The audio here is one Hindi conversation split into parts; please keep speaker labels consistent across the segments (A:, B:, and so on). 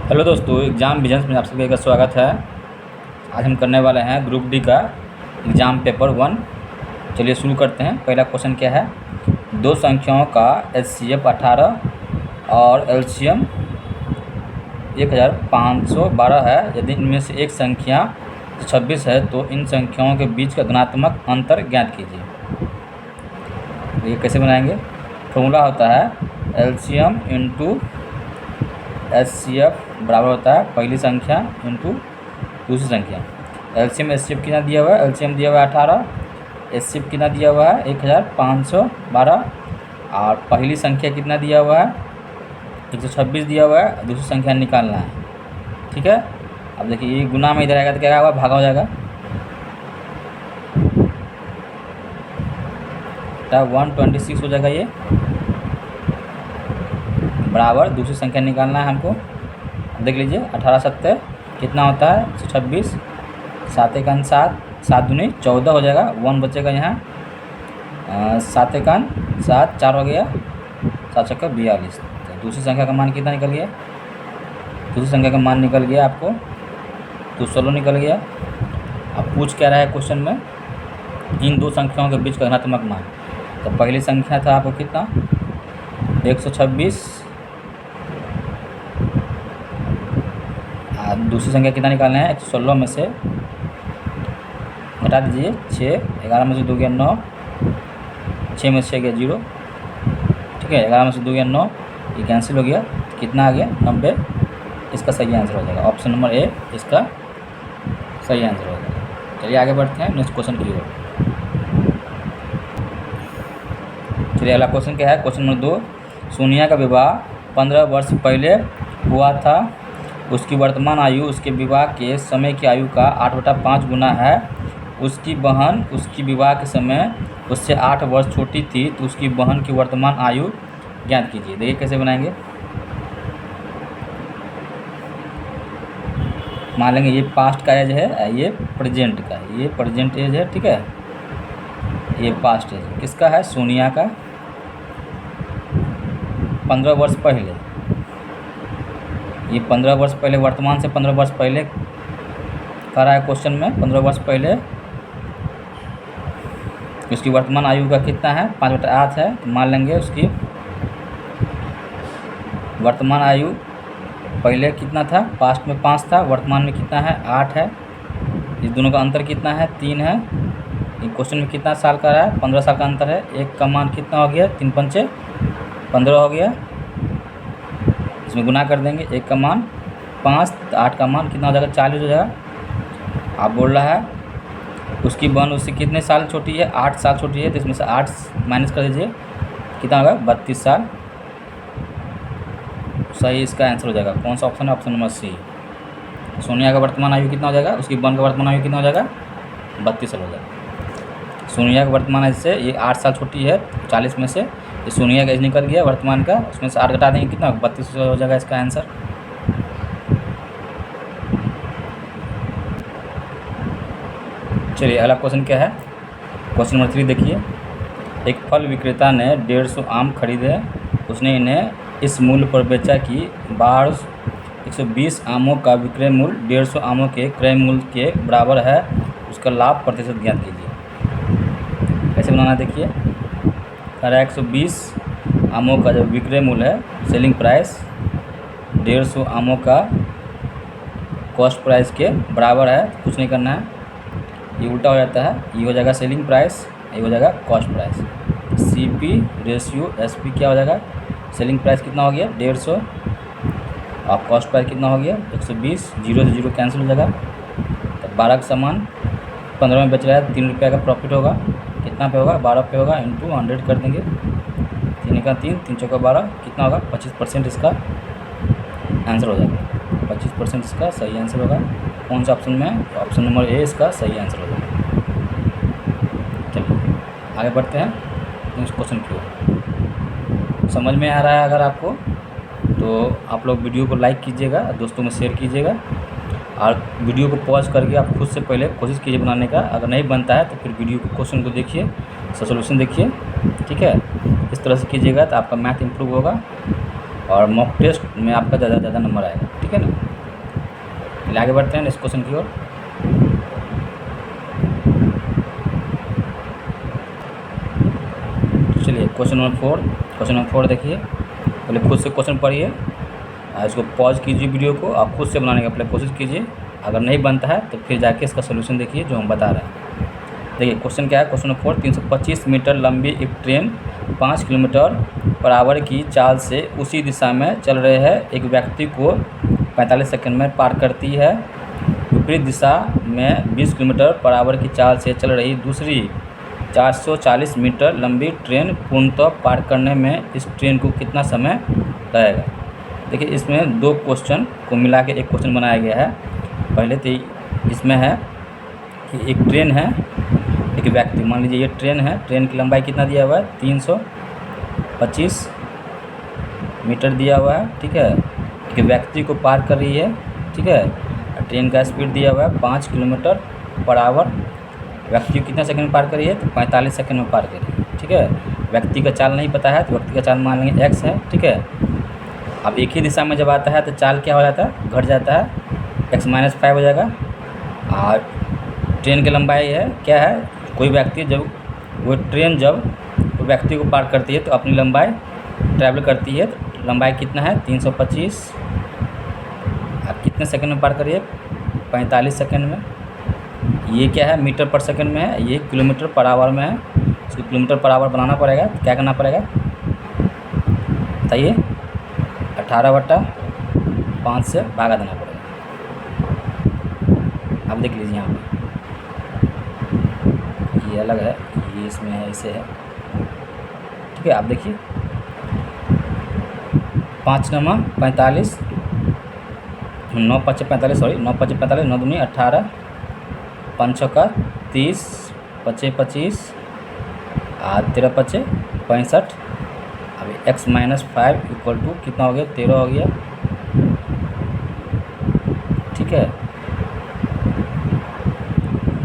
A: हेलो दोस्तों, एग्ज़ाम विजन्स में आप सभी का स्वागत है। आज हम करने वाले हैं ग्रुप डी का एग्ज़ाम पेपर 1। चलिए शुरू करते हैं। पहला क्वेश्चन क्या है, दो संख्याओं का एचसीएफ 18 और एलसीएम 1512 है। यदि इनमें से एक संख्या 26 है तो इन संख्याओं के बीच का धनात्मक अंतर ज्ञात कीजिए। ये कैसे बनाएंगे? फॉर्मूला होता है एलसीएम इंटू एचसीएफ बराबर होता है पहली संख्या इंटू दूसरी संख्या। एलसीएम एचसीएफ कितना दिया हुआ है? एलसीएम दिया हुआ है 18, एचसीएफ कितना दिया हुआ है 1512, और पहली संख्या कितना दिया हुआ है 126 दिया हुआ है। दूसरी संख्या निकालना है, ठीक है। अब देखिए ये गुना में इधर आएगा तो क्या होगा, भागा हो जाएगा। 126 हो जाएगा ये, बराबर दूसरी संख्या निकालना है हमको। देख लीजिए 18 7 कितना होता है 126, 7 1 7, 7 दूनी 14 हो जाएगा, 1 बचेगा यहाँ। 7 1 7, 4 हो गया, 7 6 42। तो दूसरी संख्या का मान कितना निकल गया? दूसरी संख्या का मान निकल गया आपको 216 निकल गया। अब पूछ क्या रहा है क्वेश्चन में, इन दो संख्याओं के बीच का धनात्मक मान। तो पहली संख्या था आपको कितना 126, दूसरी संख्या कितना निकालना है 116 में से घटा दीजिए 6, 11 में से 2 गया 9, 6 में से 6 गया 0, ठीक है। 11 में से 2 गया 9, ये कैंसिल हो गया, कितना आ गया 90। इसका सही आंसर हो जाएगा ऑप्शन नंबर ए, इसका सही आंसर हो जाएगा। चलिए आगे बढ़ते हैं नेक्स्ट क्वेश्चन की ओर। चलिए अगला क्वेश्चन क्या है, क्वेश्चन नंबर 2, सोनिया का विवाह 15 वर्ष पहले हुआ था। उसकी वर्तमान आयु उसके विवाह के समय की आयु का 8/5 गुना है। उसकी बहन उसकी विवाह के समय उससे 8 वर्ष छोटी थी, तो उसकी बहन की वर्तमान आयु ज्ञात कीजिए। देखिए कैसे बनाएंगे। मान लेंगे ये पास्ट का एज है, ये प्रेजेंट का, ये प्रेजेंट एज है, ठीक है। ये पास्ट एज किसका है? सोनिया का। 15 वर्ष पहले, ये 15 वर्ष पहले, वर्तमान से 15 वर्ष पहले कह रहा है क्वेश्चन में। 15 वर्ष पहले उसकी वर्तमान आयु का कितना है 5/8 है। तो मान लेंगे उसकी वर्तमान आयु पहले कितना था, पास्ट में 5 था, वर्तमान में कितना है 8 है। इस दोनों का अंतर कितना है 3 है। ये क्वेश्चन में कितना साल का रहा है 15 साल का अंतर है। एक का मान कितना हो गया 3 पंचे 15 हो गया, इसमें गुना कर देंगे। एक का मान 5, 8 का मान कितना हो जाएगा 40 हो जाएगा। आप बोल रहा है उसकी बहन उससे कितने साल छोटी है, 8 साल छोटी है, तो इसमें से 8 माइनस कर दीजिए, कितना होगा 32 साल। सही इसका आंसर हो जाएगा। कौन सा ऑप्शन है? Option number C. सोनिया का वर्तमान आयु कितना हो जाएगा, उसकी बहन का वर्तमान आयु कितना हो जाएगा 32 साल हो जाएगा। सोनिया का वर्तमान आयु से ये 8 साल छोटी है, 40 में से ये सोनिया का एज निकल गया वर्तमान का, उसमें से 8 घटा देंगे कितना 32 हो जाएगा इसका आंसर। चलिए अगला क्वेश्चन क्या है, क्वेश्चन नंबर 3 देखिए। एक फल विक्रेता ने 150 आम खरीदे। उसने इन्हें इस मूल्य पर बेचा कि 120 आमों का विक्रय मूल्य 150 आमों के क्रय मूल्य के बराबर है। उसका लाभ प्रतिशत ज्ञात कीजिए। कैसे बनाना देखिए। 120 आमों का जो विक्रय मूल्य है सेलिंग प्राइस 150 आमों का कॉस्ट प्राइस के बराबर है। कुछ नहीं करना है, ये उल्टा हो जाता है, ये हो जाएगा सेलिंग प्राइस, ये हो जाएगा cost price. CP ratio SP क्या हो जाएगा, सेलिंग प्राइस कितना हो गया 150 और कॉस्ट प्राइस कितना हो गया 120, 0 से 0 कैंसिल हो जाएगा। तो 12 का सामान 15 में बेच रहा है, 3 रुपये का प्रॉफिट होगा। कितना पे होगा 12 पे होगा, इंटू 100 कर देंगे। 3 का 3, 3 चौका 12, कितना होगा 25% इसका आंसर हो जाएगा। 25% इसका सही आंसर होगा। कौन सा ऑप्शन में? ऑप्शन नंबर ए इसका सही आंसर हो जाएगा। चलिए आगे बढ़ते हैं नेक्स्ट क्वेश्चन की ओर। समझ में आ रहा है अगर आपको तो आप लोग वीडियो को लाइक कीजिएगा, दोस्तों में शेयर कीजिएगा, और वीडियो को पॉज करके आप खुद से पहले कोशिश कीजिए बनाने का। अगर नहीं बनता है तो फिर वीडियो को क्वेश्चन को देखिए, सोल्यूशन देखिए, ठीक है। इस तरह से कीजिएगा तो आपका मैथ इम्प्रूव होगा। और मॉक टेस्ट में आपका ज़्यादा नंबर आएगा, ठीक है ना। चलिए आगे बढ़ते हैं इस क्वेश्चन की ओर। चलिए क्वेश्चन नंबर 4 देखिए। पहले खुद से क्वेश्चन पढ़िए, इसको पॉज कीजिए वीडियो को, आप खुद से बनाने का पहले कोशिश कीजिए। अगर नहीं बनता है तो फिर जाके इसका सोल्यूशन देखिए जो हम बता रहे हैं। देखिए क्वेश्चन क्या है। क्वेश्चन नंबर 4, 325 मीटर लंबी एक ट्रेन 5 किलोमीटर पर आवर की चाल से उसी दिशा में चल रहे है एक व्यक्ति को 45 सेकंड में पार करती है। विपरीत दिशा में 20 किलोमीटर पर आवर की चाल से चल रही दूसरी 440 मीटर लंबी ट्रेन पूर्णतः पार करने में इस ट्रेन को कितना समय लगेगा। देखिए इसमें दो क्वेश्चन को मिला के एक क्वेश्चन बनाया गया है। पहले तो इसमें है कि एक ट्रेन है, एक व्यक्ति, मान लीजिए ये ट्रेन है, ट्रेन की लंबाई कितना दिया हुआ है 325 मीटर दिया हुआ है, ठीक है। एक व्यक्ति को पार कर रही है, ठीक है। ट्रेन का स्पीड दिया हुआ है 5 किलोमीटर पर आवर। व्यक्ति कितना सेकंड में पार कर रही है तो 45 सेकंड में पार कर रही है, ठीक है। व्यक्ति का चाल नहीं पता है तो व्यक्ति का चाल मान लेंगे x है, ठीक है। अब एक ही दिशा में जब आता है तो चाल क्या हो जाता है, घट जाता है, x-5 हो जाएगा। और ट्रेन की लंबाई है क्या है, कोई व्यक्ति जब वो ट्रेन जब वो व्यक्ति को पार करती है तो अपनी लंबाई ट्रैवल करती है, तो लंबाई कितना है 325। अब कितने सेकंड में पार कर रही है 45 सेकंड में। ये क्या है मीटर पर सेकंड में है, ये किलोमीटर पर आवर में है। इसको किलोमीटर पर आवर बनाना पड़ेगा तो क्या करना पड़ेगा बताइए, 18/5 से भागा देना पड़ेगा। अब देख लीजिए यहाँ पे ये अलग है, ये इसमें है, इसे है, ठीक है। आप देखिए 5 9 45, 9 5 45, सॉरी 9 5 45, 9 दूनी 18, 5 6 30, 5 25, 13 5 65। अब x-5 इक्वल टू कितना हो गया 13 हो गया, ठीक है।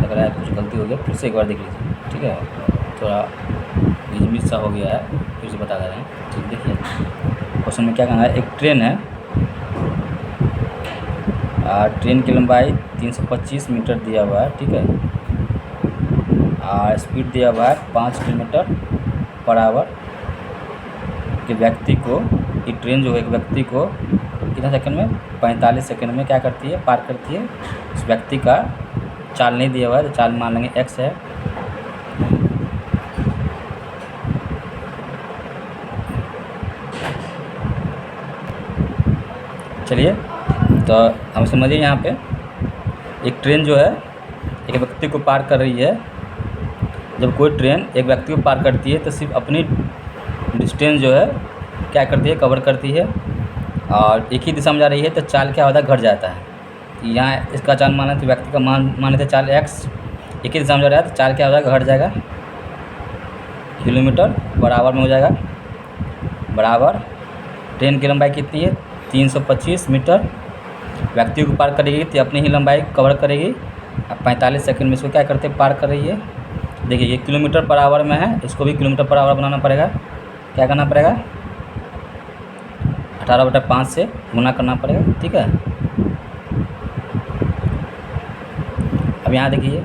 A: लग रहा है कुछ गलती हो गया, फिर से एक बार देख लीजिए, ठीक है। थोड़ा मिस सा हो गया है, फिर से बता दे रहे हैं, ठीक। देखिए क्वेश्चन में क्या कहना है, एक ट्रेन है, ट्रेन की लंबाई 325 मीटर दिया हुआ है, ठीक है। और स्पीड दिया हुआ है 5 किलोमीटर पर आवर। कि व्यक्ति को, ये ट्रेन जो है एक व्यक्ति को कितना सेकंड में 45 सेकंड में क्या करती है, पार करती है। इस व्यक्ति का चाल नहीं दिया हुआ है तो चाल मान लेंगे x है। चलिए तो हम समझिए यहाँ पे एक ट्रेन जो है एक व्यक्ति को पार कर रही है। जब कोई ट्रेन एक व्यक्ति को पार करती है तो सिर्फ अपनी डिस्टेंस जो है क्या करती है, कवर करती है। और एक ही दिशा में जा रही है तो चाल क्या होता है, घट जाता है। यहाँ इसका चाल माने तो व्यक्ति का माने थे चाल x, एक ही दिशा में जा रहा है तो चाल क्या हो जाएगा, घट जाएगा, किलोमीटर पर आवर में हो जाएगा। बराबर ट्रेन की लंबाई कितनी है 325 मीटर। व्यक्ति को पार करेगी तो अपनी ही लंबाई कवर करेगी। अब 45 सेकंड में इसको क्या करते पार कर रही है। देखिए ये किलोमीटर पर आवर में है, इसको भी किलोमीटर पर आवर बनाना पड़ेगा। क्या करना पड़ेगा 18/5 से गुना करना पड़ेगा, ठीक है। अब यहाँ देखिए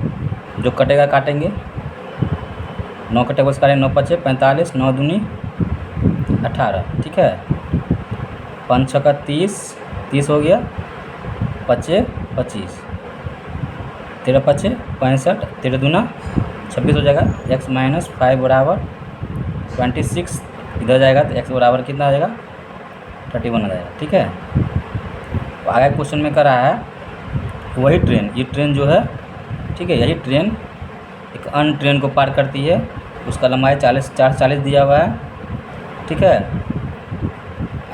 A: जो कटेगा काटेंगे, 9 कटेगा उसका 9 5 45, 9 दूनी 18, ठीक है। 5 6 30 हो गया, 5 25, 13 5 65, 13 दूना 26 हो जाएगा। x-5 बराबर 26 इधर जाएगा तो x बराबर कितना आ जाएगा 31 आ जाएगा, ठीक है। तो आगे क्वेश्चन में कर रहा है वही ट्रेन, ये ट्रेन जो है, ठीक है, यही ट्रेन एक अन्य ट्रेन को पार करती है। उसका लंबाई 40 दिया हुआ है, ठीक है।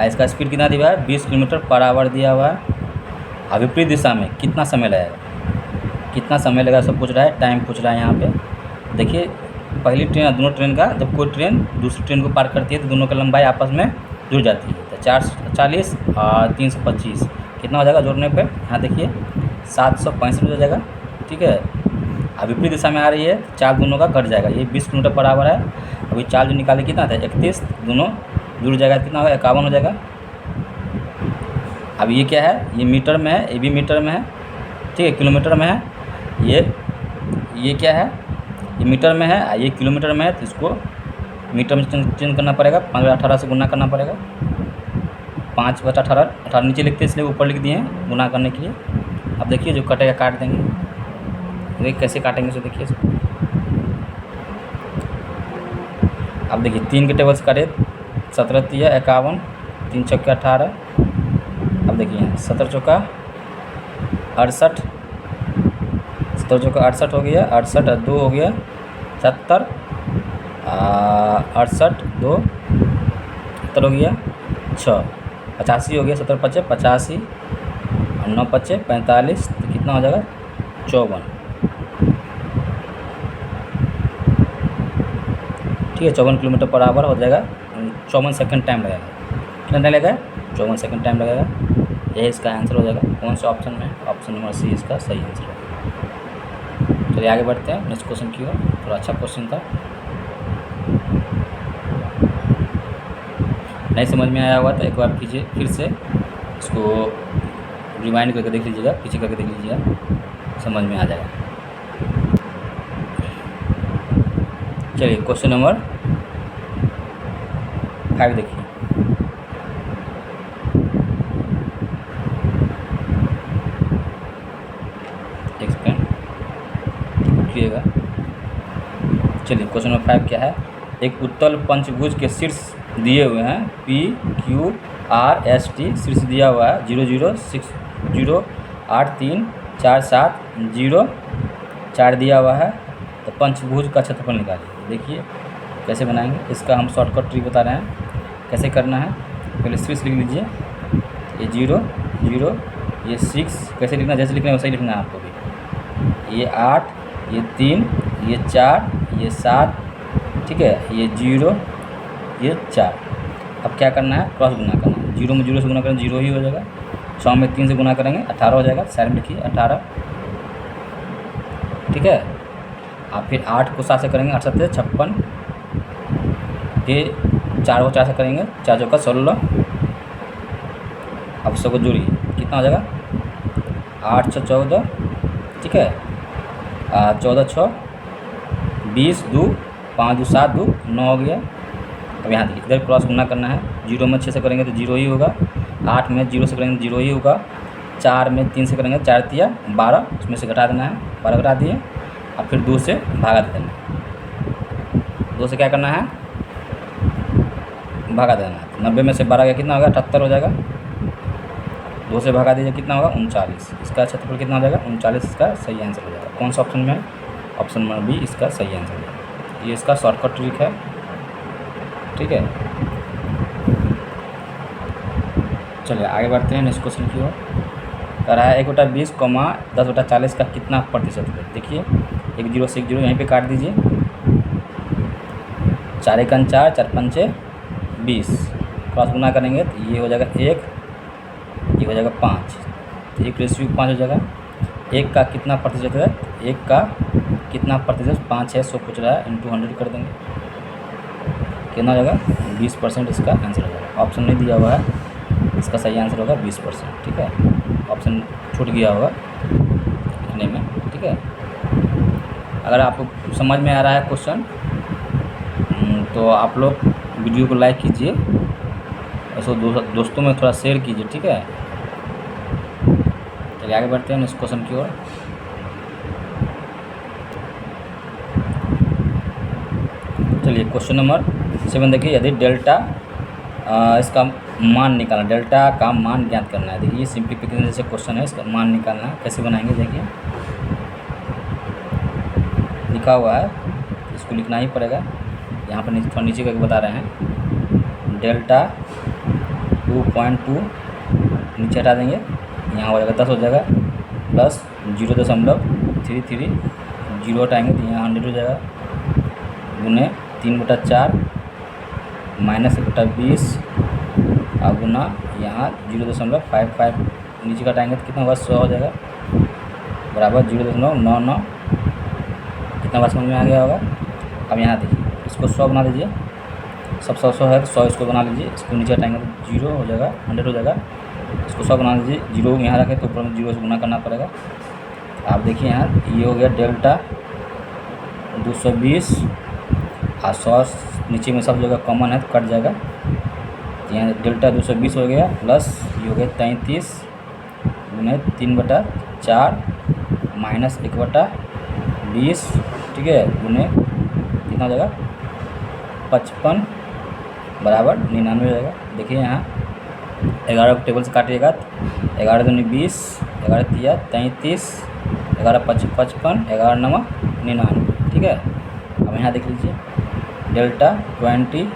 A: इसका स्पीड कितना दिया हुआ है 20 किलोमीटर पर आवर दिया हुआ है। अब विपरीत दिशा में कितना समय लगेगा, कितना समय लगेगा सब पूछ रहा है, टाइम पूछ रहा है यहाँ पे। देखिए पहली ट्रेन दोनों ट्रेन का, जब कोई ट्रेन दूसरी ट्रेन को पार करती है तो दोनों की लंबाई आपस में जुड़ जाती है। तो 440 और 325 कितना हो जाएगा जोड़ने पे, यहाँ देखिए 765 हो जाएगा, ठीक है। अब विपरीत दिशा में आ रही है, चाल दोनों का घट जाएगा। ये 20 किलोमीटर पर आवर है, अभी चाल जो निकाले कितना था 31, दोनों जुड़ जाएगा, कितना होगा 51 हो जाएगा। अब ये क्या है, ये मीटर में है, ये भी मीटर में है, ठीक है, किलोमीटर में है। ये क्या है, ये मीटर में है, ये किलोमीटर में है, तो इसको मीटर में चेंज करना पड़ेगा। 5/18 से गुना करना पड़ेगा। 5/18, 18 नीचे लिखते हैं इसलिए ऊपर लिख दिए हैं गुना करने के लिए। अब देखिए जो कटेगा काट देंगे, देखिए कैसे काटेंगे सो देखिए इसको। अब देखिए 3 के टेबल से काटे, 17 तिया 51, 3 चौके 18। अब देखिए 17 चौका 68, 17 चौका 68 हो गया, 68 और 2 हो गया 70, 68 2 70 हो गया 6, 85 हो गया, 70 पचे 85 और 9 पचे 45, तो कितना हो जाएगा 54। ठीक है, 54 किलोमीटर पर आवर हो जाएगा। 54 सेकंड टाइम लगेगा। कितना टाइम लगेगा? 54 सेकंड टाइम लगेगा। यही इसका आंसर हो जाएगा। कौन सा ऑप्शन में? ऑप्शन नंबर सी इसका सही आंसर है। चलिए आगे बढ़ते हैं नेक्स्ट क्वेश्चन की ओर। थोड़ा अच्छा क्वेश्चन था, नहीं समझ में आया हुआ तो एक बार कीजिए, फिर से इसको रिवाइंड करके देख लीजिएगा, पीछे करके देख लीजिएगा, समझ में आ जाएगा। चलिए क्वेश्चन नंबर 5 देखिए। एक सेकेंड रुकिएगा। चलिए क्वेश्चन नंबर 5 क्या है? एक उत्तल पंचभुज के शीर्ष दिए हुए हैं P Q R S T, शीर्ष दिया हुआ है 0 0 6 0 8 3 4 7 0 4 दिया हुआ है। तो पंचभुज का क्षेत्रफल निकालिए। देखिए कैसे बनाएंगे, इसका हम शॉर्टकट ट्रिक बता रहे हैं कैसे करना है। पहले शीर्ष लिख लीजिए, ये 0 0, ये 6, कैसे लिखना, जैसे लिखना है वैसे ही लिखना है आपको भी। ये 8, ये 3, ये 4, ये 7, ठीक है, ये 0, ये 4। अब क्या करना है? क्रॉस गुना करना है। 0 में 0 से गुना करेंगे 0 ही हो जाएगा। 100 में 3 से गुना करेंगे 18 हो जाएगा। साइड में लिखिए 18, ठीक है। आप फिर 8 को 7 से करेंगे 8 7 56, फिर 4 को 4 से करेंगे 4 चौका 16। अब सबको जोड़िए, कितना हो जाएगा? 8 6 14, ठीक है, 14 6 20 2 5 2 7 2 9 हो गया। अब यहाँ देखिए इधर क्रॉस गुना करना है। 0 में 6 से करेंगे तो 0 ही होगा। 8 में 0 से करेंगे तो 0 ही होगा। 4 में 3 से करेंगे 4 तिया 12, उसमें से घटा देना है, 12 घटा दिए। अब फिर 2 से भागा देना है। 2 से क्या करना है? भागा देना है। 90 में से 12 गया कितना होगा? 78 हो जाएगा। 2 से भागा दीजिए, कितना होगा? 39। इसका क्षेत्रफल कितना हो जाएगा? 39 इसका सही आंसर हो जाएगा। कौन सा ऑप्शन में है? ऑप्शन नंबर बी इसका सही आंसर है। ये इसका शॉर्टकट ट्रिक है, ठीक है। चलिए आगे बढ़ते हैं नेक्स्ट क्वेश्चन की ओर। कह रहा है 1/20, 10/40 का कितना प्रतिशत है? देखिए 1 0 से 1 0 यहीं पे काट दीजिए। 4 1 4, 4 5 20, क्रॉस गुना करेंगे तो ये हो जाएगा 1, ये हो जाएगा 5, तो 1:5 हो जाएगा। 1 का कितना प्रतिशत है? 1 का कितना प्रतिशत? 5 है, 100 पूछ रहा है, इंटू 100 कर देंगे, कितना हो जाएगा? 20% इसका आंसर हो जाएगा। ऑप्शन नहीं दिया हुआ है, इसका सही आंसर होगा 20%, ठीक है। ऑप्शन छूट गया होगा लिखने में, ठीक है। अगर आपको समझ में आ रहा है क्वेश्चन तो आप लोग वीडियो को लाइक कीजिए, ऐसे दोस्तों में थोड़ा शेयर कीजिए, ठीक है। चलिए आगे बढ़ते हैं नेक्स्ट क्वेश्चन की ओर। चलिए क्वेश्चन नंबर 7 देखिए। यदि डेल्टा इसका मान निकालना, डेल्टा का मान ज्ञात करना है। देखिए सिंप्लीफिकेशन जैसे क्वेश्चन है, इसका मान निकालना है। कैसे बनाएंगे देखिए, लिखा हुआ है, इसको लिखना ही पड़ेगा। यहाँ पर थोड़ा नीचे करके बता रहे हैं। डेल्टा 2.2 नीचे हटा देंगे, यहाँ हो जाएगा 10 हो जाएगा, प्लस 0.33, 0 हटाएंगे तो यहाँ 100 हो जाएगा, गुने 3/4 माइनस 1/20 और गुना यहाँ 0.55 नीचे घटाएंगे तो कितना होगा? 100 हो जाएगा, बराबर 0.99। कितना बात समझ में आ गया होगा। अब यहाँ देखिए इसको 100 बना दीजिए, सब 100 है तो 100 इसको बना लीजिए। इसको नीचे हटाएंगे तो 0 हो जाएगा, 100 हो जाएगा, इसको 100 गुना दीजिए, जीरो यहाँ रखें तो ऊपर में जीरो से गुना करना पड़ेगा। आप देखिए यहाँ ये हो गया डेल्टा 220 और 100 नीचे में सब जगह कॉमन है तो कट जाएगा। तो यहाँ डेल्टा 220 हो गया प्लस ये हो गया 33 गुने 3/4 माइनस 1/20, ठीक है, गुने कितना हो जाएगा 55 बराबर 99 हो जाएगा। देखिए यहाँ 11 को टेबल से काटिएगा तो 11 दूनी 20, 11 तिया 33, 11 5 55, 11 9 99, ठीक है। अब यहाँ देख लीजिए डेल्टा 20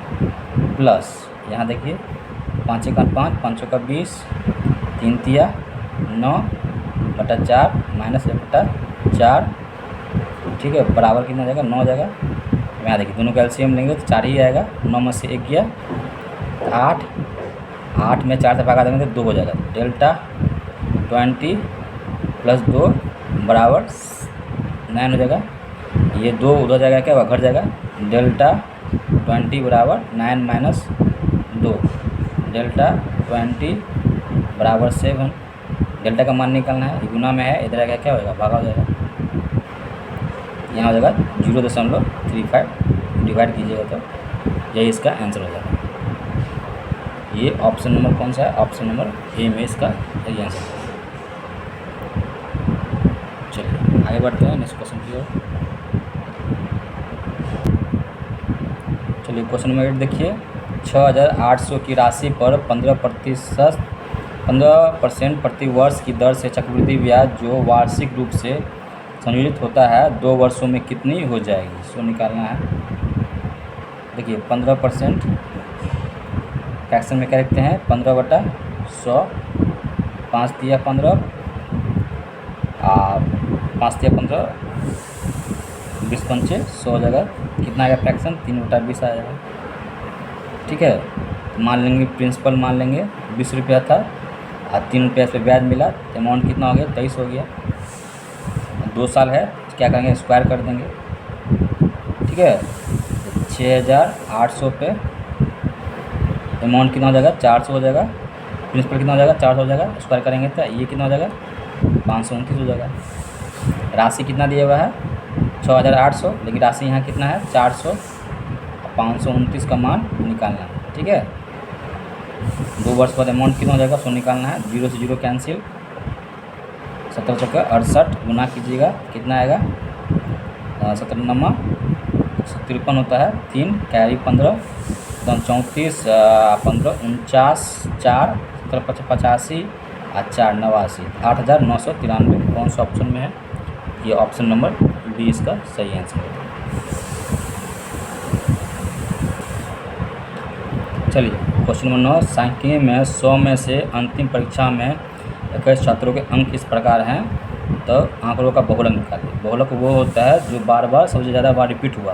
A: प्लस यहाँ देखिए 5 का 5, 5 का 20, 3 तिया 9/4 माइनस 1/4, ठीक है, बराबर कितना हो जाएगा 9 हो जाएगा। यहाँ देखिए दोनों का एलसीएम लेंगे तो 4 ही आएगा, 9 में से 1 गया 8, 8 में 4 से भागा देंगे तो 2 हो जाएगा। डेल्टा 20 प्लस 2 बराबर 9 हो जाएगा। ये 2 उधर जाएगा क्या घट जाएगा, डेल्टा 20 बराबर 9 माइनस 2, डेल्टा 20 बराबर 7। डेल्टा का मान निकालना है, ये गुना में है, इधर आएगा क्या होगा भागा हो जाएगा, यहाँ हो जाएगा 0.35 डिवाइड कीजिएगा तो यही इसका आंसर हो जाएगा। ये ऑप्शन नंबर कौन सा है, ऑप्शन नंबर ए में इसका यही आंसर है। चलिए आगे बढ़ते हैं नेक्स्ट क्वेश्चन की ओर। चलिए क्वेश्चन नंबर 8 देखिए, 6,800 की राशि पर 15% प्रति वर्ष की दर से चक्रवृद्धि ब्याज जो वार्षिक रूप से संयोजित होता है 2 वर्षों में कितनी हो जाएगी, इसको निकालना है। देखिए 15% फ्रैक्शन में क्या लिखते हैं 15/100, 5 तिया 15 और 5 तिया 15, 20 पंचे 100 हो जाएगा। कितना आएगा फ्रैक्शन 3/20 आ जाएगा, ठीक है। तो मान लेंगे प्रिंसिपल मान लेंगे 20 रुपया था और 3 रुपये इस पर ब्याज मिला तो अमाउंट कितना हो गया 23 हो गया। 2 साल है तो क्या करेंगे स्क्वायर कर देंगे, ठीक है। 6,800 पे अमाउंट कितना हो जाएगा 400 हो जाएगा, प्रिंसिपल कितना हो जाएगा 400 हो जाएगा, स्क्वायर करेंगे तो ये कितना हो जाएगा 529 हो जाएगा। राशि कितना दिया हुआ है 6,800, लेकिन राशि यहाँ कितना है 400, 529 का मान निकालना है, ठीक है। 2 वर्ष बाद अमाउंट कितना हो जाएगा सो निकालना है, 0 से 0 कैंसिल, 1768 गुना कीजिएगा कितना आएगा 17 9 153 होता है, 3 कैरी 15 34 15 49 4 17 85 और 4 89, 8,993। कौन सा ऑप्शन में है, ये ऑप्शन नंबर बी इसका सही आंसर है। चलिए क्वेश्चन नंबर 9, सांख्यिकी में 100 में से अंतिम परीक्षा में 21 छात्रों के अंक इस प्रकार हैं, तो आंकड़ों का बहुलक निकालिए। बहुलक वो होता है जो बार बार सबसे ज़्यादा बार रिपीट हुआ,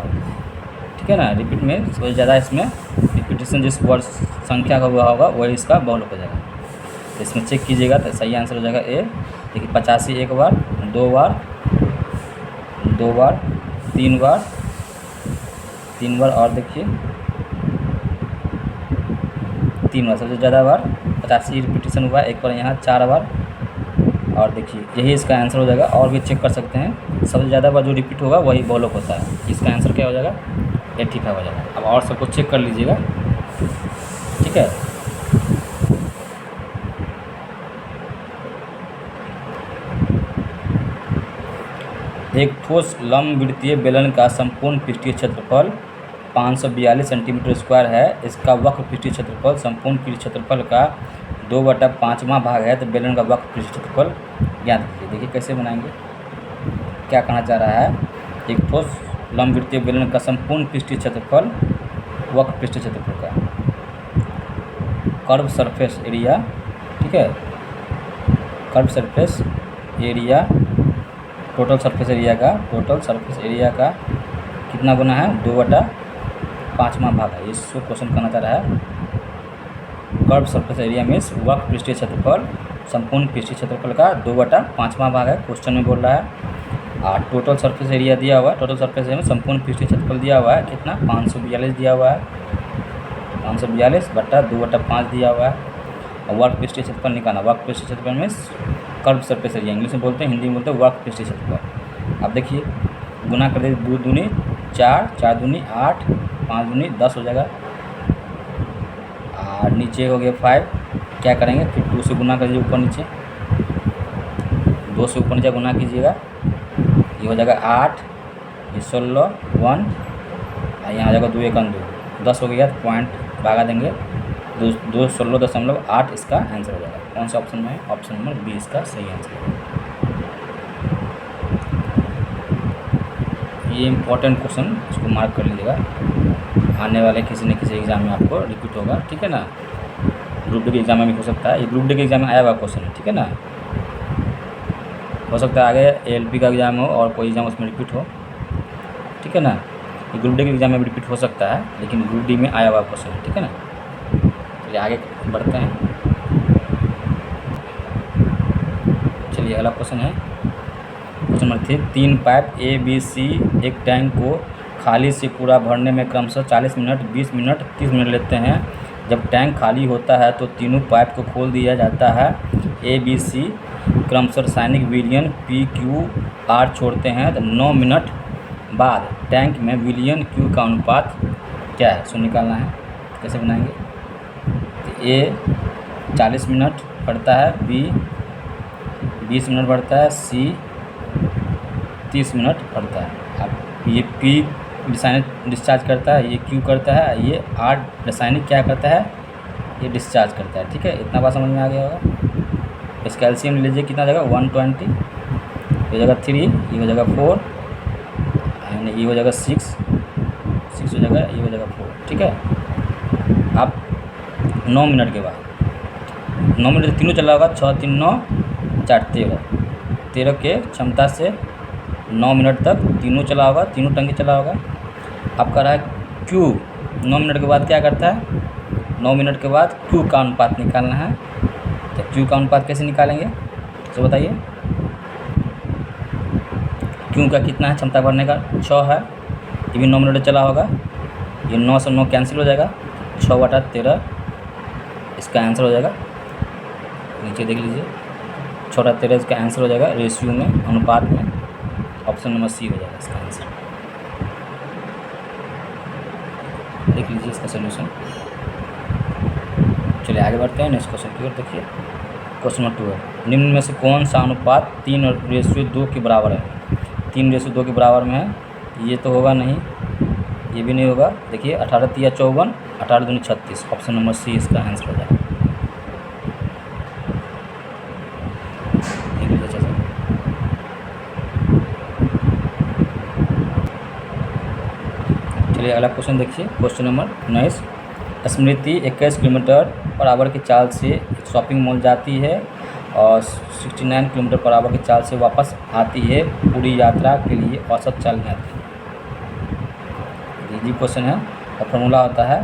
A: ठीक है ना। रिपीट में सबसे ज़्यादा इसमें रिपीटेशन जिस वर्ष संख्या का हुआ होगा वही इसका बहुलक हो जाएगा। तो इसमें चेक कीजिएगा तो सही आंसर हो जाएगा ए। देखिए 85 एक बार, 2 बार, 2 बार, 3 बार, 3 बार और देखिए 3 बार सबसे ज़्यादा बार 85 रिपीटेशन हुआ, एक बार यहाँ 4 बार, और देखिए यही इसका आंसर हो जाएगा। और भी चेक कर सकते हैं, सबसे ज़्यादा बार जो रिपीट होगा वही बहुलक होता है। इसका आंसर क्या हो जाएगा 85 हो जाएगा। अब और सबको चेक कर लीजिएगा, ठीक है। एक ठोस लंबवृत्तीय बेलन का संपूर्ण पृष्ठीय क्षेत्रफल 542 सेंटीमीटर स्क्वायर है। इसका वक्र पृष्ठीय क्षेत्रफल संपूर्ण पृष्ठीय क्षेत्रफल का 2/5वां भाग है, तो बेलन का वक्र पृष्ठीय क्षेत्रफल ज्ञात कीजिए। देखिए कैसे बनाएंगे, क्या कहना चाह रहा है, एक ठोस लंबवृत्तीय बेलन का संपूर्ण पृष्ठीय क्षेत्रफल वक्र पृष्ठीय क्षेत्रफल का कर्व सरफेस एरिया, ठीक है, curve surface area total surface area का, टोटल सरफेस एरिया का कितना गुना है 2/5वां भाग है। इसको क्वेश्चन कहना चाह रहा है कर्व सरफेस एरिया मीन्स वक्र पृष्ठीय क्षेत्रफल संपूर्ण पृष्ठीय क्षेत्रफल का 2/5वां भाग है, क्वेश्चन में बोल रहा है। और टोटल सरफेस एरिया दिया हुआ है, टोटल सरफेस एरिया में संपूर्ण पृष्ठीय क्षेत्रफल दिया हुआ है कितना 542 दिया हुआ है, 542/2/5 दिया हुआ है। और वर्क पृष्ठीय क्षेत्रफल निकालना। वर्क पृष्ठीय क्षेत्रफल में कर्व सरफेस एरिया, इंग्लिश में बोलते हैं, हिंदी में बोलते हैं वर्क पृष्ठीय क्षेत्रफल। अब देखिए गुना कर दीजिए, 2 दूनी 4, 4 दूनी 8, 5 दूनी 10 हो जाएगा, और नीचे हो गया 5। क्या करेंगे फिर 2 से गुना कर दीजिए, ऊपर नीचे 2 से ऊपर नीचे गुना कीजिएगा, ये हो जाएगा 8, ये 16, 1, और यहाँ हो जाएगा 2 1 2, 10 हो गया, तो पॉइंट भागा देंगे, 216.8 इसका आंसर हो जाएगा। कौन सा ऑप्शन में है? ऑप्शन नंबर बी इसका सही आंसर है। ये इम्पोर्टेंट क्वेश्चन, इसको मार्क कर लीजिएगा, आने वाले किसी न किसी एग्ज़ाम में आपको रिपीट होगा, ठीक है ना। ग्रुप डी के एग्ज़ाम में भी हो सकता है, ये ग्रुप डी के एग्ज़ाम में आया हुआ क्वेश्चन है, ठीक है ना। हो सकता है आगे एएलपी का एग्ज़ाम हो और कोई एग्ज़ाम उसमें रिपीट हो, ठीक है ना। ये ग्रुप डी के एग्ज़ाम में भी रिपीट हो सकता है, लेकिन ग्रुप डी में आया हुआ क्वेश्चन है, ठीक है ना। चलिए आगे बढ़ते हैं। चलिए अगला क्वेश्चन है, question number 3 pipe A B C एक टैंक को खाली से पूरा भरने में क्रमशः 40 मिनट, 20 मिनट, 30 मिनट लेते हैं। जब टैंक खाली होता है तो तीनों पाइप को खोल दिया जाता है। ए बी सी क्रमशः रासायनिक विलयन पी क्यू आर छोड़ते हैं, तो 9 मिनट बाद टैंक में विलयन क्यू का अनुपात क्या है, सो निकालना है। कैसे बनाएंगे? तो ए 40 मिनट पड़ता है, बी 20 मिनट पड़ता है, सी 30 मिनट पड़ता है। अब ये पी रासायनिक डिस्चार्ज करता है, ये क्यू करता है, ये आर रासायनिक क्या करता है, ये डिस्चार्ज करता है, ठीक है। इतना बात समझ में आ गया होगा। इसका एलसीएम लीजिए, कितना जाएगा 120, ये हो जाएगा 3, ये हो जाएगा 4, एंड ये हो जाएगा 6 हो जाएगा, ये हो जाएगा 4, ठीक है। अब 9 मिनट के बाद 9 मिनट से तीनों चला होगा, 6 3 9 4 13 के क्षमता से 9 मिनट तक तीनों चला होगा, तीनों टंकी चला होगा। अब कह रहा है क्यू 9 मिनट के बाद क्या करता है, 9 मिनट के बाद क्यू का अनुपात निकालना है। तो क्यू का अनुपात कैसे निकालेंगे, तो बताइए। क्यू का कितना है क्षमता भरने का, 6 है, ये भी 9 मिनट चला होगा, ये 9 से 9 कैंसिल हो जाएगा, 6/13 इसका आंसर हो जाएगा। नीचे देख लीजिए, 6/13 इसका आंसर हो जाएगा, रेशियो में, अनुपात में। ऑप्शन नंबर सी हो जाएगा इसका आंसर। देख लीजिए इसका सोल्यूशन। चलिए आगे बढ़ते हैं नेक्स्ट क्वेश्चन की ओर। देखिए क्वेश्चन नंबर 2 है, निम्न में से कौन सा अनुपात 3:2 के बराबर है। 3:2 के बराबर में है, ये तो होगा नहीं, ये भी नहीं होगा। देखिए 18 3 54, 18 दूनी 36, ऑप्शन नंबर सी इसका आंसर हो जाएगा। चलिए अगला क्वेश्चन देखिए, क्वेश्चन नंबर 19। स्मृति 21 किलोमीटर पर आवर की चाल से एक शॉपिंग मॉल जाती है और 69 किलोमीटर पर आवर की चाल से वापस आती है। पूरी यात्रा के लिए औसत चाल आती है। इजी क्वेश्चन है, और फार्मूला होता है,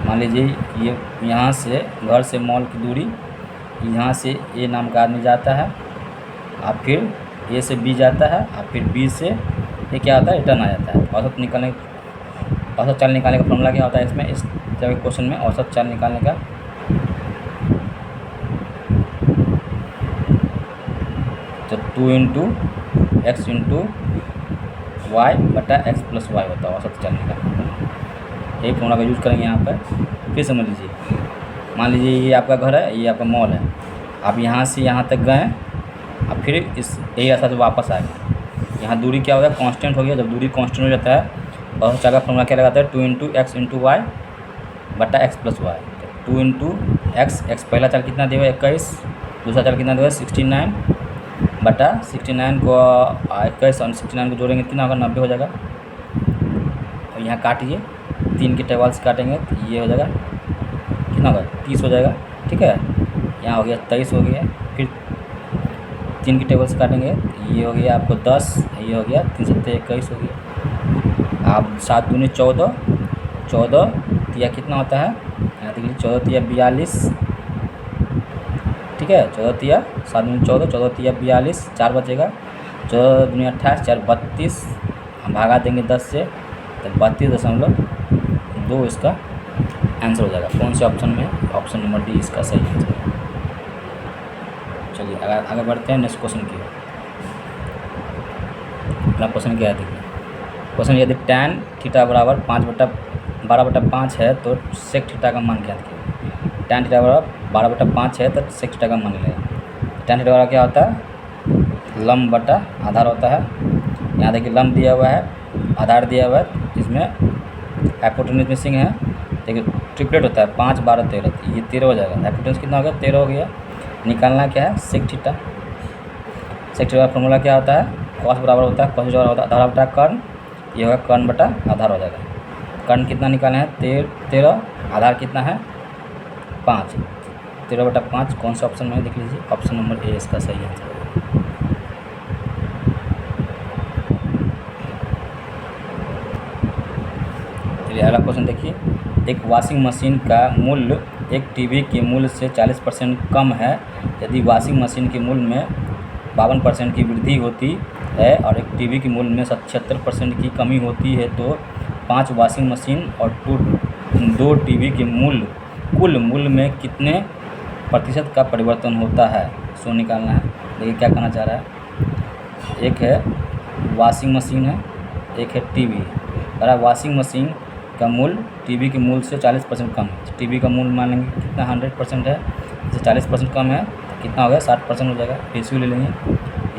A: मान लीजिए ये यहाँ से घर से मॉल की दूरी, यहाँ से ए नाम का आदमी जाता है, और फिर ए से बी जाता है, और फिर बी से ये क्या होता है, रिटर्न आ जाता है। औसत चाल निकालने का फॉर्मूला क्या होता है इसमें, इस तरह के क्वेश्चन में औसत चाल निकालने का, तो 2 × x × y बटा x + y होता है औसत चाल निकालने का। यही फॉर्मूला का यूज़ करेंगे यहाँ पर। फिर समझ लीजिए, मान लीजिए ये आपका घर है, ये आपका मॉल है, आप यहाँ से यहाँ तक गए, अब फिर इस यही रास्ता से वापस आ गए। यहाँ दूरी क्या हो गया, कांस्टेंट हो गया। जब दूरी कांस्टेंट हो जाता है, औसत चाल का फॉर्मूला क्या लगाता है, 2 × x × y बटा x + y। 2 × x पहला चाल कितना देगा 21, दूसरा चाल कितना देगा 69 बटा 69 को 21 और 69 को जोड़ेंगे कितना होगा, 90 हो जाएगा। और यहाँ काटिए, 3 के टेबल से काटेंगे तो ये हो जाएगा कितना होगा, 30 हो जाएगा, ठीक है। यहाँ हो गया 23 हो गया, फिर 3 के टेबल से काटेंगे, ये हो गया आपको 10, ये हो गया 3 7 21 हो गया। आप 7 दूनी 14, 14 तिया कितना होता है, यहाँ देखिए 14 तिया 42, ठीक है। 14 तिया 7 दूनी 14, 14 तिया 42, 4 बचेगा, 14 दूनी 28, 4 32, हम भागा देंगे 10 से, तो 32.2 इसका आंसर हो जाएगा। कौन से ऑप्शन में, ऑप्शन नंबर डी इसका सही आंसर है। चलिए आगे बढ़ते हैं नेक्स्ट क्वेश्चन की ओर। अगला क्वेश्चन क्या है देखिए। क्वेश्चन यदि tan थीटा बराबर 5/12/5 है तो सेक थीटा का मान ज्ञात कीजिए। tan थीटा बराबर 12/5 है तो सेक थीटा का मान लेगा। tan थीटा बराबर क्या होता है, लंब बटा आधार होता है। यहाँ देखिए लंब दिया हुआ है, आधार दिया हुआ है, इसमें हाइपोटेन्यूज मिसिंग है। देखिए ट्रिपलेट होता है 5 12 13, ये 13 हो जाएगा। हाइपोटेन्यूज कितना हो गया, 13 हो गया। निकालना क्या है, सेक थीटा। सेक थीटा का फॉर्मूला क्या होता है, कॉस बराबर होता है कॉस बराबर होता है आधार बटा कर्ण, ये होगा कर्ण बटा आधार हो जाएगा। कर्ण कितना निकाले हैं, 13, आधार कितना है 5, 13/5 कौन सा ऑप्शन में देख लीजिए, ऑप्शन नंबर ए इसका सही आंसर है। चलिए अगला क्वेश्चन देखिए। एक वॉशिंग मशीन का मूल्य एक टीवी के मूल्य से 40% कम है। यदि वॉशिंग मशीन के मूल्य में 52% की वृद्धि होती है और एक टीवी के मूल्य में 76% की कमी होती है तो 5 वॉशिंग मशीन और 2 टीवी के कुल मूल्य में कितने प्रतिशत का परिवर्तन होता है, सो निकालना है। देखिए क्या कहना चाह रहा है, एक है वॉशिंग मशीन है, एक है टीवी। अगर वॉशिंग मशीन का मूल्य टीवी के मूल्य से 40% कम है, टीवी का मूल्य मान लेंगे कितना 100% है, इससे 40% कम है तो कितना हो गया 60% हो जाएगा। रेशियो ले लेंगे,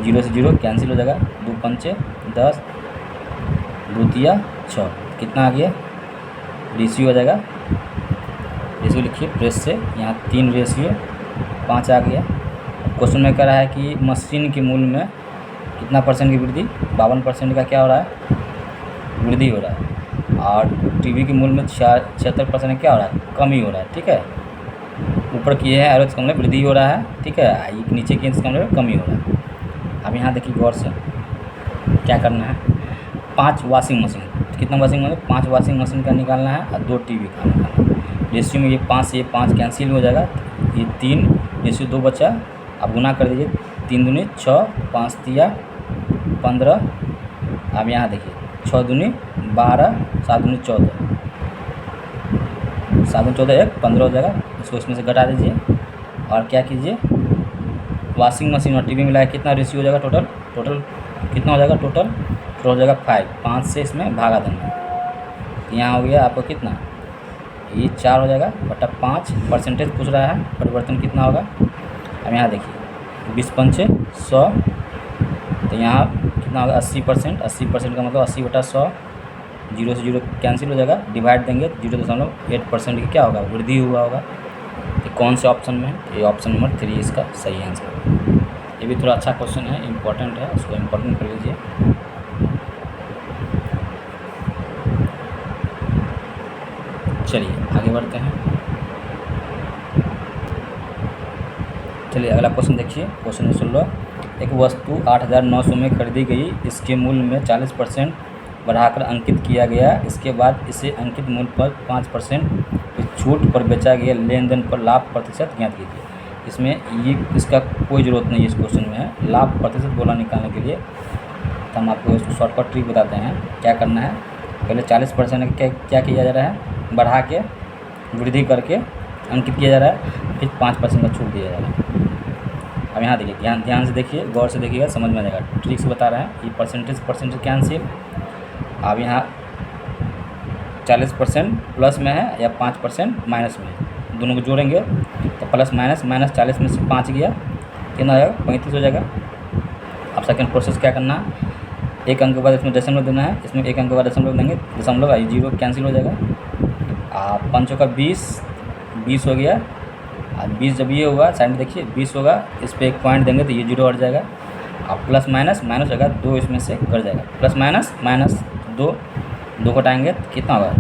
A: 0 से 0 कैंसिल हो जाएगा, 2 पंचे 10, 2 तिया 6, कितना आ गया रेशियो हो जाएगा। रेशियो लिखिए प्रेस से, यहाँ 3 रेशियो 5 आ गया। क्वेश्चन में कह रहा है कि मशीन के मूल्य में कितना परसेंट की वृद्धि, 52% का क्या हो रहा है वृद्धि हो रहा है, और टीवी के मूल्य में 76% क्या हो रहा है कमी हो रहा है। ठीक है, ऊपर किए हैं एरो, इसका मतलब वृद्धि हो रहा है। ठीक है, नीचे किए इसका मतलब कमी हो रहा है। अब यहाँ देखिए गौर से क्या करना है, 5 वॉशिंग मशीन, कितना वॉशिंग मशीन 5 वॉशिंग मशीन का निकालना है और 2 टीवी का निकालना है। रेशियो में ये 5 से ये 5 कैंसिल हो जाएगा, ये 3 रेशियो 2 बचा, अब गुना कर दीजिए, 3 दूनी 6, 5 तिया 15। अब यहाँ देखिए 6 दूनी 12, 7 दूनी 14, 7 दूनी 14 1 15 हो जाएगा। इसको इसमें से घटा दीजिए और क्या कीजिए, वॉशिंग मशीन और टीवी मिलाया कितना रेशियो हो जाएगा, टोटल कितना हो जाएगा, टोटल हो जाएगा 5 से इसमें भागा देना। यहाँ हो गया आपको कितना, ये 4 हो जाएगा बटा 5, परसेंटेज पूछ रहा है, परिवर्तन कितना होगा। अब यहाँ देखिए 20 पंचे 100, तो यहाँ कितना होगा 80%, 80% का मतलब 80/100, 0 से 0 कैंसिल हो जाएगा, डिवाइड देंगे 0.8% की क्या होगा वृद्धि हुआ होगा। तो कौन से ऑप्शन में है, ये ऑप्शन नंबर 3 इसका सही आंसर है। ये भी थोड़ा अच्छा क्वेश्चन है, इम्पोर्टेंट है, उसको इम्पोर्टेंट कर लीजिए। चलिए आगे बढ़ते हैं। चलिए अगला क्वेश्चन देखिए, क्वेश्चन 16। एक वस्तु 8,900 में खरीदी गई, इसके मूल्य में 40% बढ़ाकर अंकित किया गया, इसके बाद इसे अंकित मूल्य पर 5% की छूट पर बेचा गया, लेन देन पर लाभ प्रतिशत ज्ञात कीजिए। इसमें ये इसका कोई ज़रूरत नहीं है, इस क्वेश्चन में है लाभ प्रतिशत बोला निकालने के लिए, तो हम आपको इसको शॉर्टकट ट्रिक बताते हैं। क्या करना है, पहले 40% क्या किया जा रहा है, बढ़ा के वृद्धि करके अंकित किया जा रहा है, फिर 5% का छूट दिया जा रहा है। अब यहाँ देखिए ध्यान से देखिए, गौर से देखिएगा, समझ में आ जाएगा, ट्रिक से बता रहे हैं। ये परसेंटेज कैंसिल, अब यहाँ 40% प्लस में है या 5% माइनस में है, दोनों को जोड़ेंगे तो प्लस माइनस 40 में से 5 गया, कितना हो जाएगा 35 हो जाएगा। अब सेकंड प्रोसेस क्या करना है, एक अंक के बाद इसमें दशमलव देना है, इसमें एक अंक के बाद दशमलव देंगे, दशमलव 0 कैंसिल हो जाएगा। 5 का 20 हो गया, और 20 जब ये होगा साइड में देखिए 20 होगा, इस पर एक पॉइंट देंगे तो ये 0 हट जाएगा। अब प्लस माइनस होगा, 2 इसमें से कट जाएगा, प्लस माइनस 2 घटाएंगे तो कितना होगा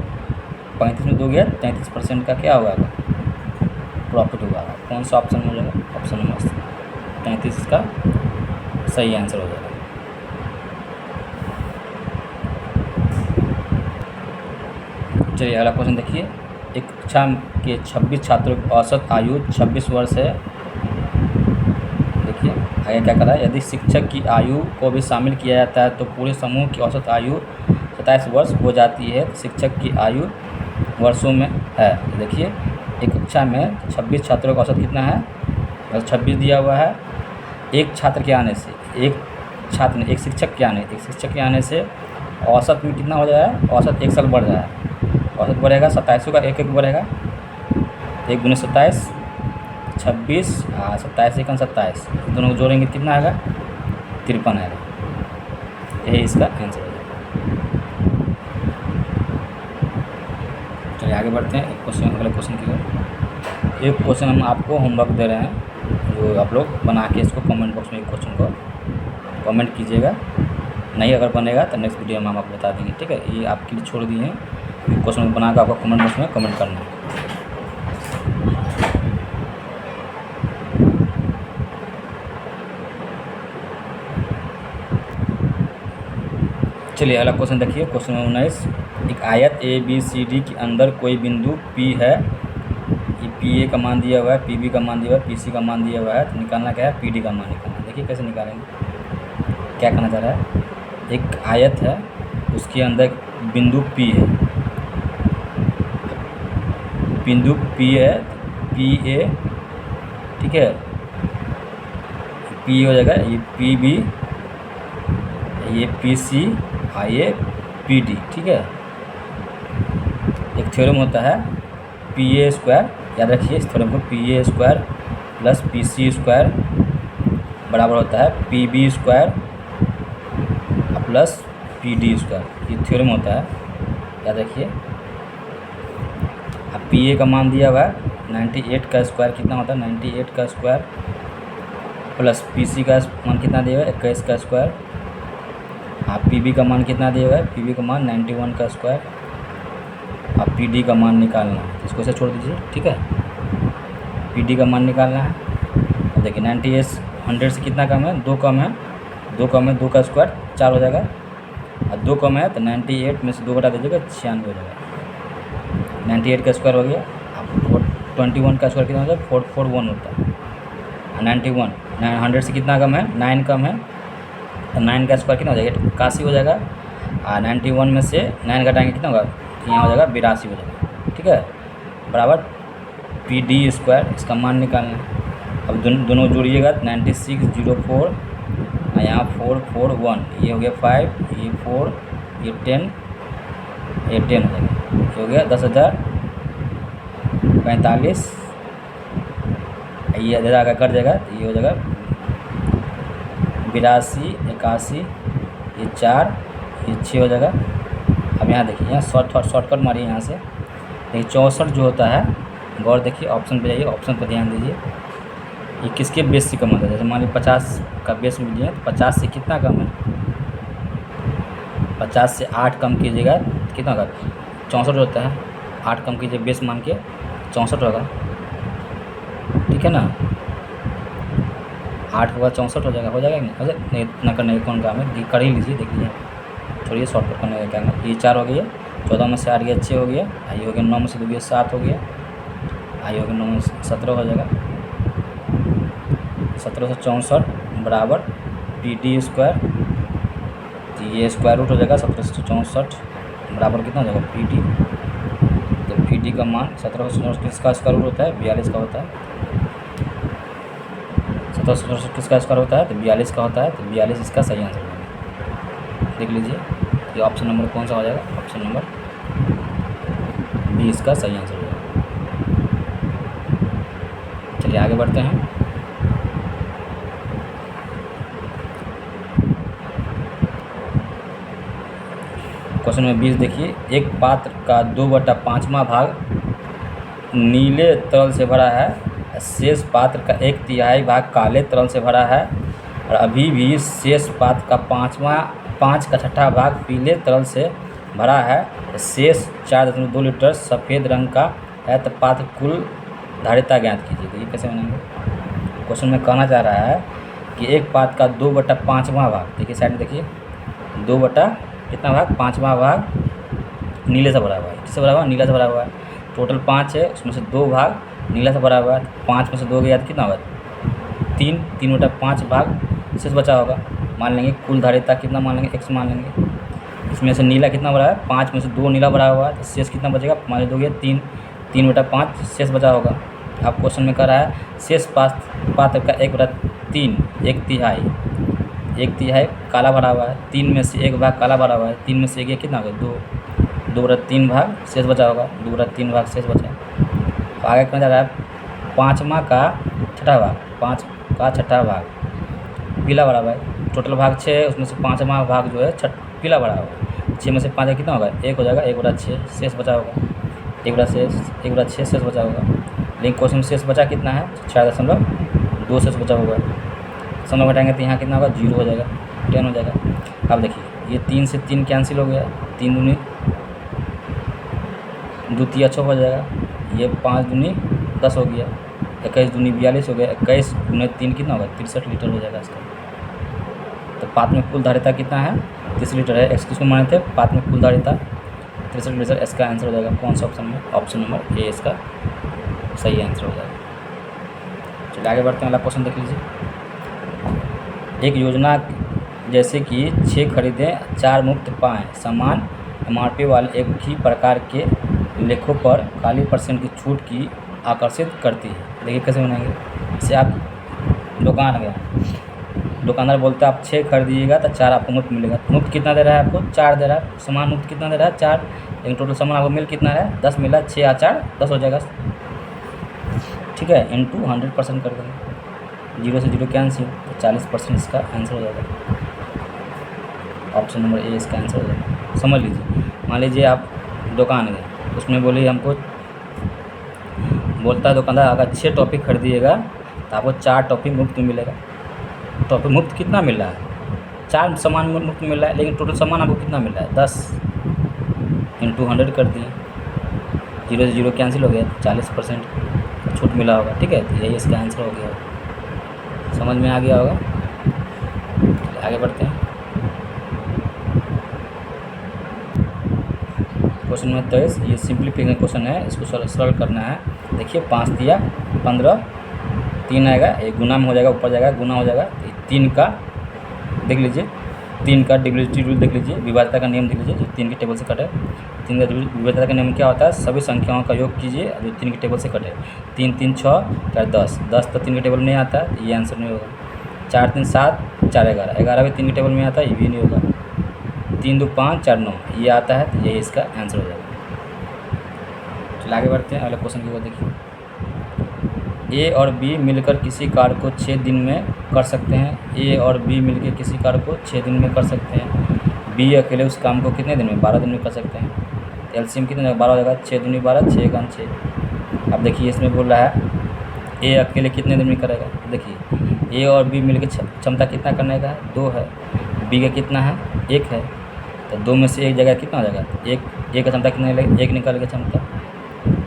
A: 35 में 2 गया, 33% का क्या होगा प्रॉफिट होगा। कौन सा ऑप्शन हो जाएगा, ऑप्शन नंबर 33 का सही आंसर हो जाएगा। चलिए अगला क्वेश्चन देखिए। एक कक्षा के 26 छात्रों की औसत आयु 26 वर्ष है। देखिए आगे क्या कर रहा है, यदि शिक्षक की आयु को भी शामिल किया जाता है तो पूरे समूह की औसत आयु 27 वर्ष हो जाती है। शिक्षक की आयु वर्षों में है। देखिए एक कक्षा में 26 छात्रों का औसत कितना है, 26 दिया हुआ है, एक छात्र के आने से, एक शिक्षक के आने से औसत में कितना हो जाएगा, औसत 1 साल बढ़ रहा है। औसत बढ़ेगा 27 का एक बढ़ेगा, 1 दूनी 27, 26, 27 1 27, दोनों को जोड़ेंगे कितना आएगा, 53 आएगा। यही इसका आंसर है। चलिए आगे बढ़ते हैं अगले क्वेश्चन की ओर। एक क्वेश्चन हम आपको होमवर्क दे रहे हैं, जो आप लोग बना के इसको कमेंट बॉक्स में एक क्वेश्चन को कमेंट कीजिएगा। नहीं अगर बनेगा तो नेक्स्ट वीडियो में हम आपको बता देंगे, ठीक है। ये आपके लिए छोड़ दिए हैं, क्वेश्चन बना कर आपको कमेंट बॉक्स में कमेंट करना है। चलिए अगला क्वेश्चन देखिए, क्वेश्चन नंबर 19। एक आयत ABCD के अंदर कोई बिंदु P है, ये PA का मान दिया हुआ है, PB का मान दिया हुआ है, PC का मान दिया हुआ है, तो निकालना क्या है, PD का मान निकालना है। देखिए कैसे निकालेंगे, क्या कहना चाह रहा है। एक आयत है, उसके अंदर बिंदु P है, बिंदु P है, PA, ठीक है, P हो जाएगा, ये PB, ये PC, ये PD, ठीक है। एक थ्योरम होता है PA², याद रखिए इस थ्योरम को, PA² प्लस PC² बराबर होता है PB² प्लस PD²। ये थ्योरम होता है, याद रखिए। अब PA का मान दिया हुआ है 98 का स्क्वायर कितना होता है, 98 का स्क्वायर प्लस PC का मान कितना दिया हुआ है, 21 का स्क्वायर। आप PB का मान कितना दिया हुआ है, PB का मान 91 का स्क्वायर। आप PD का मान निकालना है, इसको ऐसे छोड़ दीजिए, ठीक है। PD का मान निकालना है। अब देखिए 98 100 से कितना कम है, 2 कम है, 2 कम है, 2 का स्क्वायर 4 हो जाएगा, और 2 कम है तो 98 में से 2 घटा दीजिएगा, 96 हो जाएगा। 98 का स्क्वायर हो गया। अब 21 का स्क्वायर कितना होता है, 441 होता है। 91 100 से कितना कम है, 9 कम है, तो 9 का स्क्वायर कितना हो जाएगा, 81 हो जाएगा। और 91 में से 9 घटाएंगे कितना होगा, यहाँ हो जाएगा 82 हो जाएगा, ठीक है, बराबर PD²। इसका मान निकालना है। अब दोनों जोड़िएगा, 9604, यहाँ 441, ये हो गया 5, ये 4, ये 10, ये 10 हो जाएगा, ये हो गया 10,045। ये इधर आगे कट जाएगा, तो ये हो जाएगा 82, 81, ये 4, ये 6 हो जाएगा। अब यहाँ देखिए, यहाँ शॉर्टकट मारिए यहाँ से। ये 64 जो होता है, गौर देखिए, ऑप्शन पे जाइए, ऑप्शन पर ध्यान दीजिए। ये किसके बेस से कम होता है, जैसे मान लीजिए 50 का बेस में लिए, तो 50 से कितना कम है, 50 से 8 कम कीजिएगा, कितना होगा, 64 होता है। 8 कम कीजिए बेस मान के, 64 होगा, ठीक है ना। 8 होगा 64 हो जाएगा, हो जाएगा नहीं, इतना करने का कौन काम है, कर ही लीजिए, देख लीजिए, छोड़िए शॉर्टकट करने का क्या है। ये 4 हो गया, 14 में से 8 गया 6 हो गया, आई हो गया 9 में से 2 गया 7 हो गया, आई हो गया 9 में से 17 हो जाएगा। 1764 बराबर PD², तो ये स्क्वायर रूट हो जाएगा 1764 बराबर कितना हो जाएगा, PD। तो PD का मान 1764 किसका स्क्वायर रूट होता है, 42 का होता है। 1764 किसका स्क्वायर होता है, तो 42 का होता है, तो 42 इसका सही आंसर होगा। देख लीजिए, ये ऑप्शन नंबर कौन सा हो जाएगा, ऑप्शन नंबर B इसका सही आंसर होगा। चलिए आगे बढ़ते हैं। क्वेश्चन नंबर 20 देखिए, एक पात्र का 2/5वां भाग नीले तरल से भरा है, शेष पात्र का 1/3 भाग काले तरल से भरा है, और अभी भी शेष पात्र का 5/6 भाग पीले तरल से भरा है। शेष 4.2 लीटर सफ़ेद रंग का है, तो पात्र कुल धारिता ज्ञात कीजिए। तो ये कैसे बनाएंगे, क्वेश्चन में कहना चाह रहा है कि एक पात्र का 2/5वां भाग, देखिए साइड में देखिए, 5वां भाग नीले से भरा हुआ है, किससे भरा हुआ है, नीला से भरा हुआ है। टोटल 5 है, उसमें से 2 भाग नीला से भरा हुआ है, 5 में से 2 गया तो कितना होगा, 3/5 भाग शेष बचा होगा। मान लेंगे कुल धारिता कितना मान लेंगे, x मान लेंगे। इसमें से नीला कितना भरा है, 5 में से 2 नीला भरा हुआ है, तो शेष कितना बचेगा, मान लीजिए 2 गया 3/5 शेष बचा होगा। अब क्वेश्चन में कह रहा है शेष पात्र का 3, 1/3 काला भरा हुआ है, 3 में से 1 भाग काला भरा हुआ है, 3 में से 1 ये कितना होगा 2, 2 बटा 3 भाग शेष बचा होगा, 2 बटा 3 भाग शेष बचा। तो आगे कितना जा रहा है 5वां का छठा भाग, 5 का छठा भाग पीला भरा हुआ है, टोटल भाग 6 है, उसमें से 5वां भाग जो है पीला भरा हुआ है, 6 में से 5 कितना होगा 1 हो जाएगा, 1 बटा 6 शेष बचा होगा, 1 बटा 6 शेष बचा होगा। लेकिन क्वेश्चन में शेष बचा कितना है 4.2 शेष बचा होगा, दशमलव घटाएंगे तो यहाँ कितना होगा 0 हो जाएगा, 10 हो जाएगा। अब देखिए ये 3 से 3 कैंसिल हो गया, 3 दूनी 2 तिया 6 हो जाएगा, ये 5 दूनी 10 हो गया, 21 दूनी 42 हो गया, 21 दूनी 3 कितना होगा 63 लीटर हो जाएगा इसका। तो पात्र में कुल धारिता कितना है 30 लीटर है, एक्स किसको माने थे पात्र में कुल धारिता 63 लीटर, इसका आंसर हो जाएगा कौन सा ऑप्शन में, ऑप्शन नंबर ए इसका सही आंसर हो जाएगा। चलिए आगे बढ़ते हैं, अगला क्वेश्चन देख लीजिए। एक योजना जैसे कि 6 खरीदें 4 मुफ्त पाएँ, समान MRP वाले एक ही प्रकार के लेखों पर 40% की छूट की आकर्षित करती है। देखिए कैसे बनाएंगे, जैसे आप दुकान गए, दुकानदार बोलता है आप 6 खरीदिएगा तो 4 आपको मुफ्त मिलेगा। मुफ्त कितना दे रहा है आपको 4 दे रहा है, सामान मुफ्त कितना दे रहा है 4, लेकिन टोटल सामान आपको मिल कितना है 10 मिला, 6 और 4 10 हो जाएगा, ठीक है, इंटू 100% कर देंगे, 0 से 0 कैंसिल, तो 40% इसका आंसर हो जाएगा, ऑप्शन नंबर ए इसका आंसर हो जाएगा। समझ लीजिए, मान लीजिए आप दुकान गए, उसमें बोलिए हमको बोलता है दुकानदार अगर 6 टॉफ़ी खरीदिएगा तो आपको 4 टॉफ़ी मुफ्त मिलेगा। टॉफ़ी मुफ्त कितना मिल रहा है 4 सामान मुफ्त मिल रहा है, लेकिन टोटल सामान आपको कितना मिल रहा है 10, इंटू 100 कर दिए, 0 से 0 कैंसिल हो गया, 40% छूट मिला होगा, ठीक है, तो यही इसका आंसर हो गया, समझ में आ गया होगा। आगे बढ़ते हैं, क्वेश्चन नंबर 23, ये सिंप्लीफिकेशन क्वेश्चन है, इसको सरल करना है। देखिए 5 दिया 15, 3 आएगा, एक गुना में हो जाएगा, ऊपर जाएगा गुना हो जाएगा, 3 का देख लीजिए, 3 का डिविजिबिलिटी रूल देख लीजिए, विभाज्यता का नियम देख लीजिए जो 3 की टेबल से कटे। 3 का विभाज्यता का नियम क्या होता है, सभी संख्याओं का योग कीजिए जो 3 की टेबल से कटे, 3 3 6 4 10, 10 तो 3 की टेबल में नहीं आता है, ये आंसर नहीं होगा। 4 3 7 4 11, 11 भी 3 की टेबल में आता है, ये भी नहीं होगा। 3 2 5 4 9 ये आता है, तो यही इसका आंसर हो जाएगा। चलिए आगे बढ़ते हैं, अगले क्वेश्चन की ओर देखिए। ए और बी मिलकर किसी कार्य को 6 दिन में कर सकते हैं, ए और बी मिलकर किसी कार्य को 6 दिन में कर सकते हैं, बी अकेले उस काम को कितने दिन में 12 दिन में कर सकते हैं। एलसीएम कितने 12 हो जाएगा, 6 दूनी 12, 6 का 6। अब देखिए इसमें बोल रहा है ए अकेले कितने दिन में करेगा, देखिए ए और बी मिलकर क्षमता कितना करने का है 2 है, बी का कितना है 1 है, तो 2 में से 1 जगह कितना हो जाएगा, 1 का क्षमता कितना निकलेगा 1 निकालेगा क्षमता।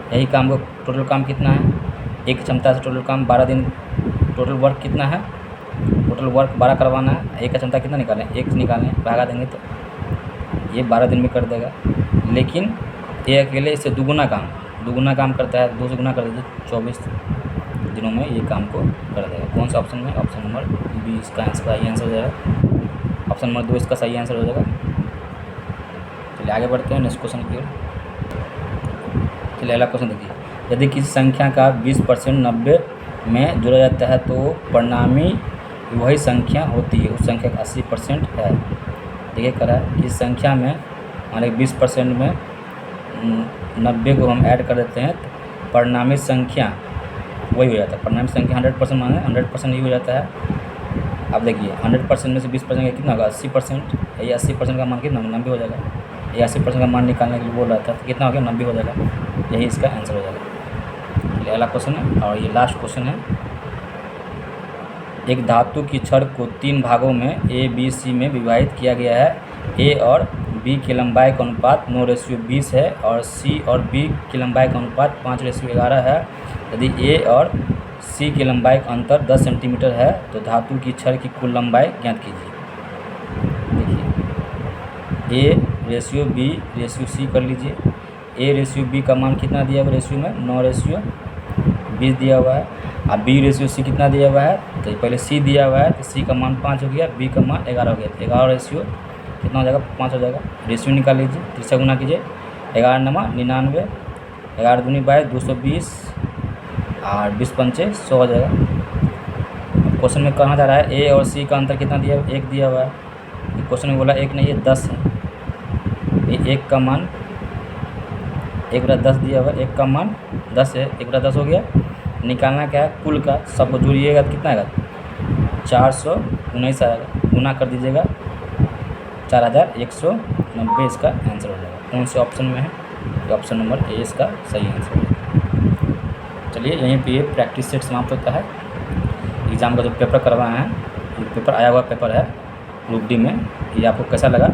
A: यही काम को टोटल काम कितना है, 1 क्षमता से टोटल काम 12 दिन, टोटल वर्क कितना है, टोटल वर्क 12 करवाना है, 1 का क्षमता कितना निकालें 1 निकालें, भागा देंगे तो ये 12 दिन में कर देगा। लेकिन ये अकेले इससे दुगुना काम करता है, 2 से गुना कर दीजिए 24 दिनों में ये काम को कर देगा। कौन सा ऑप्शन में, ऑप्शन नंबर बी इसका सही आंसर हो जाएगा, ऑप्शन नंबर 2 इसका सही आंसर हो जाएगा। चलिए आगे बढ़ते हैं नेक्स्ट क्वेश्चन की ओर। चलिए अगला क्वेश्चन देखिए, यदि किसी संख्या का 20% 90 में जोड़ा जाता है तो परिणामी वही संख्या होती है, उस संख्या का 80% है। देखिए करा है इस संख्या में मान लीजिए 20% में 90 को हम ऐड कर देते हैं तो परिणामी संख्या वही हो जाता है, परिणामी संख्या 100% माने 100% ही हो जाता है। अब देखिए 100% में से 20% कितना होगा 80%, ये 80% का मान कितना 90 हो जाएगा, ये 80% का मान निकालने के लिए बोल रहा था, तो कितना हो गया 90 हो जाएगा, यही इसका आंसर हो जाएगा। अगला क्वेश्चन है और ये लास्ट क्वेश्चन है, एक धातु की छड़ को 3 भागों में ए बी सी में विभाजित किया गया है, ए और बी की लंबाई का अनुपात 9:20 है और सी और बी की लंबाई का अनुपात 5:11 है। यदि ए और सी की लंबाई का अंतर 10 सेंटीमीटर है तो धातु की छड़ की कुल लंबाई ज्ञात कीजिए। देखिए A ratio B ratio C कर लीजिए, ए रेशियो बी का मान कितना दिया हुआ रेशियो में 9:20 दिया हुआ है, अब बी रेशियो सी कितना दिया हुआ है, तो पहले सी दिया हुआ है तो सी का मान 5 हो गया, बी का मान 11 हो गया, 11 रेशियो कितना हो जाएगा 5 हो जाएगा। रेशियो निकाल लीजिए, 3 से गुना कीजिए, 11 नमा 99, 11 दूनी 22 220 और 20 पंचे 100 हो जाएगा। क्वेश्चन में कहा जा रहा है ए और सी का अंतर कितना दिया, 1 दिया हुआ है। क्वेश्चन में बोला 1 नहीं है 10 है, ये 1 का मान 1/10 दिया हुआ है, 1 का मान 10 है, 1/10 हो गया। निकालना क्या है, कुल का सबको जोड़िएगा तो कितना आएगा, 419 आएगा, गुना कर दीजिएगा 4190 इसका आंसर हो जाएगा। कौन से ऑप्शन में है, तो ऑप्शन नंबर ए इसका सही आंसर है। चलिए यहीं पे ये प्रैक्टिस सेट समाप्त होता है। एग्ज़ाम का जो पेपर करवाए हैं, ये पेपर आया हुआ पेपर है ग्रुप डी में, ये आपको कैसा लगा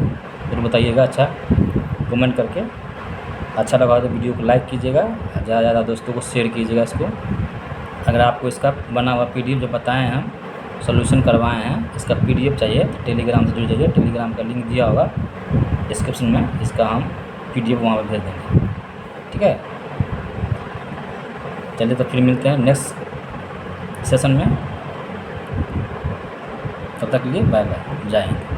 A: फिर बताइएगा, अच्छा कमेंट करके। अच्छा लगा तो वीडियो को लाइक कीजिएगा, ज़्यादा से ज़्यादा दोस्तों को शेयर कीजिएगा इसको। अगर आपको इसका बना हुआ PDF जो बताए हैं, सॉल्यूशन करवाए हैं, इसका PDF चाहिए तो टेलीग्राम से जुड़ जाइए, टेलीग्राम का लिंक दिया होगा डिस्क्रिप्शन में, इसका हम PDF वहाँ पर भेज देंगे। ठीक है, चलिए तो फिर मिलते हैं नेक्स्ट सेशन में, तब तक के लिए बाय बाय, जय हिंद।